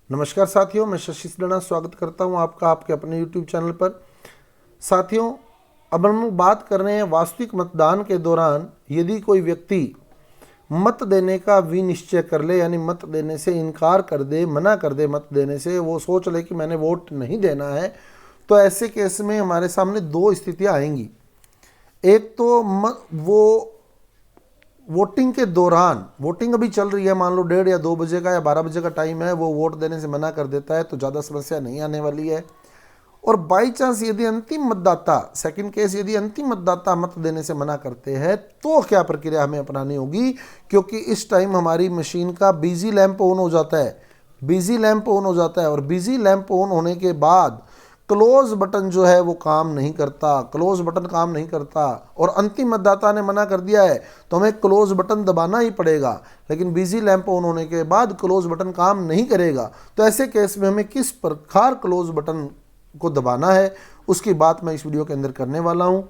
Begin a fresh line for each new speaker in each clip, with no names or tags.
नमस्कार साथियों, मैं शशि सिन्हा स्वागत करता हूं आपका आपके अपने YouTube चैनल पर। साथियों, अब हम बात कर रहे हैं वास्तविक मतदान के दौरान यदि कोई व्यक्ति मत देने का विनिश्चय कर ले, यानी मत देने से इनकार कर दे, मना कर दे मत देने से, वो सोच ले कि मैंने वोट नहीं देना है, तो ऐसे केस में हमारे सामने दो स्थितियां आएंगी। एक तो वो वोटिंग के दौरान, वोटिंग अभी चल रही है, मान लो 1:30 या 2 बजे का या 12 बजे का टाइम है, वो वोट देने से मना कर देता है तो ज़्यादा समस्या नहीं आने वाली है। और बाई चांस यदि अंतिम मतदाता, सेकंड केस, यदि अंतिम मतदाता मत देने से मना करते हैं तो क्या प्रक्रिया हमें अपनानी होगी, क्योंकि इस टाइम हमारी मशीन का बिजी लैंप ऑन हो जाता है। बिजी लैंप ऑन हो जाता है और बिजी लैंप ऑन होने के बाद क्लोज बटन जो है वो काम नहीं करता, क्लोज बटन काम नहीं करता और अंतिम मतदाता ने मना कर दिया है तो हमें क्लोज बटन दबाना ही पड़ेगा, लेकिन बिजी लैंप ऑन होने के बाद क्लोज बटन काम नहीं करेगा। तो ऐसे केस में हमें किस प्रकार क्लोज बटन को दबाना है उसकी बात मैं इस वीडियो के अंदर करने वाला हूं।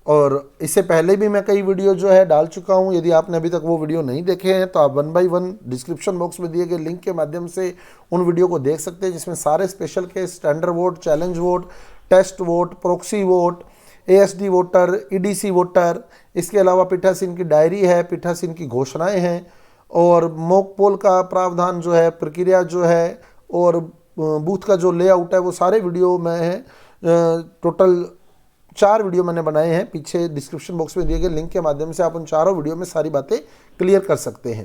और इससे पहले भी मैं कई वीडियो जो है डाल चुका हूं, यदि आपने अभी तक वो वीडियो नहीं देखे हैं तो आप 1 बाय 1 डिस्क्रिप्शन बॉक्स में दिए गए लिंक के माध्यम से उन वीडियो को देख सकते हैं, जिसमें सारे special case, standard vote, challenge vote, test vote, proxy vote, ASD voter, EDC voter, इसके अलावा पीठासीन की डायरी है, पीठासीन की घोषणाएं हैं और मॉक पोल का प्रावधान जो है, प्रक्रिया जो है और बूथ का जो लेआउट है, वो सारे वीडियो में है। टोटल 4 वीडियो मैंने बनाए हैं, पीछे डिस्क्रिप्शन बॉक्स में दिए गए लिंक के माध्यम से आप उन चारों वीडियो में सारी बातें क्लियर कर सकते हैं।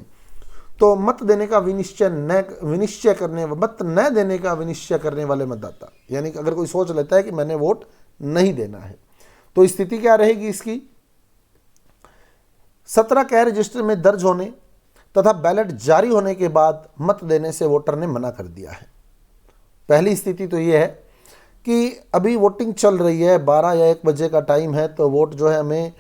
तो मत देने का विनिश्चय करने, मत न देने का विनिश्चय करने वाले मतदाता, यानी कि अगर कोई सोच लेता है कि मैंने वोट नहीं देना है तो स्थिति क्या रहेगी इसकी। 17 कै रजिस्टर में दर्ज होने तथा बैलेट जारी होने के बाद मत देने से वोटर ने मना कर दिया है। पहली स्थिति तो ये है कि अभी वोटिंग चल रही है, 12 या 1 बजे का टाइम है, तो वोट जो है हमें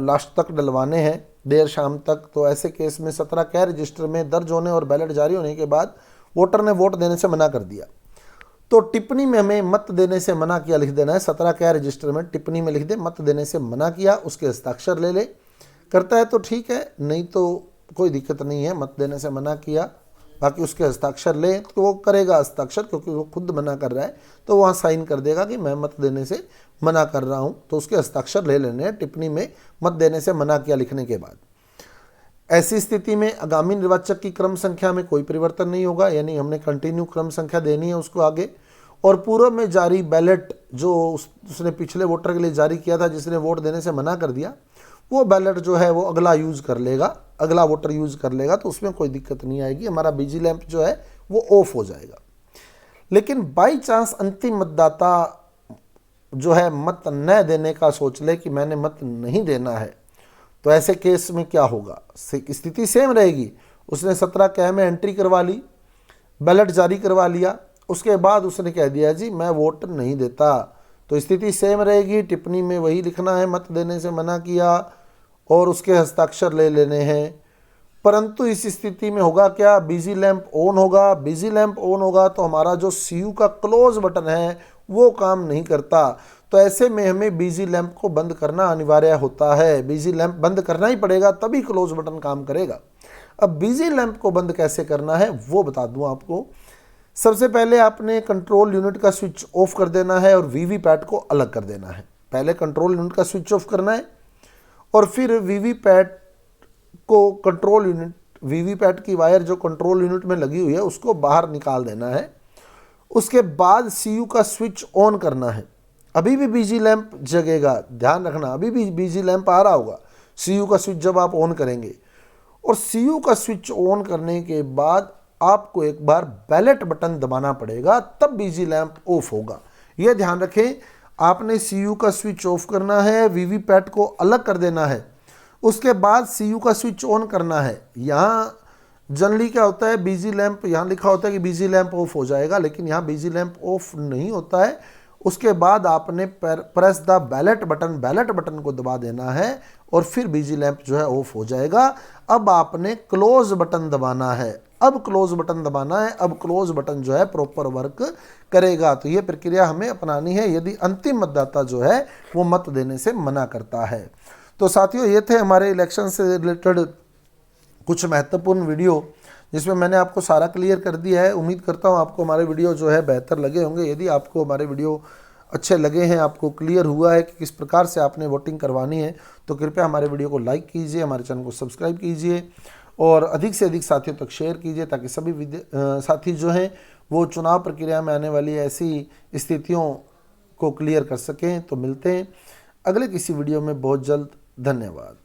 लास्ट तक डलवाने हैं, देर शाम तक। तो ऐसे केस में 17 कै रजिस्टर में दर्ज होने और बैलेट जारी होने के बाद वोटर ने वोट देने से मना कर दिया, तो टिप्पणी में हमें मत देने से मना किया लिख देना है। 17 कै रजिस्टर में टिप्पणी में लिख दे मत देने से मना किया, उसके हस्ताक्षर ले ले। करता है तो ठीक है, नहीं तो कोई दिक्कत नहीं है, मत देने से मना किया, बाकी उसके हस्ताक्षर ले तो वो करेगा हस्ताक्षर, क्योंकि वो खुद मना कर रहा है तो वहाँ साइन कर देगा कि मैं मत देने से मना कर रहा हूँ, तो उसके हस्ताक्षर ले लेने हैं टिप्पणी में मत देने से मना किया लिखने के बाद। ऐसी स्थिति में आगामी निर्वाचक की क्रम संख्या में कोई परिवर्तन नहीं होगा, यानी हमने कंटिन्यू क्रम संख्या देनी है उसको आगे। और पूर्व में जारी बैलेट जो उसने पिछले वोटर के लिए जारी किया था, जिसने वोट देने से मना कर दिया, वो बैलेट जो है वो अगला यूज़ कर लेगा, अगला वोटर यूज़ कर लेगा, तो उसमें कोई दिक्कत नहीं आएगी, हमारा बिजी लैंप जो है वो ऑफ हो जाएगा। लेकिन बाई चांस अंतिम मतदाता जो है मत न देने का सोच ले कि मैंने मत नहीं देना है, तो ऐसे केस में क्या होगा। स्थिति सेम रहेगी, उसने 17 कै में एंट्री करवा ली, बैलेट जारी करवा लिया, उसके बाद उसने कह दिया जी मैं वोट नहीं देता, तो स्थिति सेम रहेगी, टिप्पणी में वही लिखना है मत देने से मना किया और उसके हस्ताक्षर ले लेने हैं। परंतु इस स्थिति में होगा क्या, बिजी लैंप ऑन होगा। बिजी लैंप ऑन होगा तो हमारा जो सीयू का क्लोज बटन है वो काम नहीं करता, तो ऐसे में हमें बिजी लैंप को बंद करना अनिवार्य होता है। बिजी लैंप बंद करना ही पड़ेगा, तभी क्लोज बटन काम करेगा। अब बिजी लैंप को बंद कैसे करना है वो बता दूं आपको। सबसे पहले आपने कंट्रोल यूनिट का स्विच ऑफ कर देना है और वीवीपैट को अलग कर देना है। पहले कंट्रोल यूनिट का स्विच ऑफ करना है और फिर वीवीपैट को कंट्रोल यूनिट, वीवीपैट की वायर जो कंट्रोल यूनिट में लगी हुई है उसको बाहर निकाल देना है। उसके बाद सीयू का स्विच ऑन करना है। अभी भी बिजी लैंप जगेगा, ध्यान रखना, अभी भी बिजी लैंप आ रहा होगा सीयू का स्विच जब आप ऑन करेंगे। और सीयू का स्विच ऑन करने के बाद आपको एक बार बैलेट बटन दबाना पड़ेगा, तब बिजी लैंप ऑफ होगा। यह ध्यान रखें, आपने सीयू का स्विच ऑफ करना है, वीवीपैट को अलग कर देना है, उसके बाद सीयू का स्विच ऑन करना है। यहाँ जनरली क्या होता है, बिजी लैंप यहाँ लिखा होता है कि बिजी लैंप ऑफ हो जाएगा, लेकिन यहाँ बिजी लैंप ऑफ नहीं होता है। उसके बाद आपने press the ballot button, ballot button को दबा देना है और फिर बिजी लैंप जो है ऑफ हो जाएगा। अब आपने क्लोज बटन दबाना है, अब क्लोज बटन दबाना है, अब क्लोज बटन जो है प्रॉपर वर्क करेगा। तो ये प्रक्रिया हमें अपनानी है यदि अंतिम मतदाता जो है वो मत देने से मना करता है। तो साथियों, ये थे हमारे इलेक्शन से रिलेटेड कुछ महत्वपूर्ण वीडियो जिसमें मैंने आपको सारा क्लियर कर दिया है। उम्मीद करता हूँ आपको हमारे वीडियो जो है बेहतर लगे होंगे। यदि आपको हमारे वीडियो अच्छे लगे हैं, आपको क्लियर हुआ है कि किस प्रकार से आपने वोटिंग करवानी है, तो कृपया हमारे वीडियो को लाइक कीजिए, हमारे चैनल को सब्सक्राइब कीजिए और अधिक से अधिक साथियों तक शेयर कीजिए, ताकि सभी साथी जो हैं वो चुनाव प्रक्रिया में आने वाली ऐसी स्थितियों को क्लियर कर सकें। तो मिलते हैं अगले किसी वीडियो में बहुत जल्द। धन्यवाद।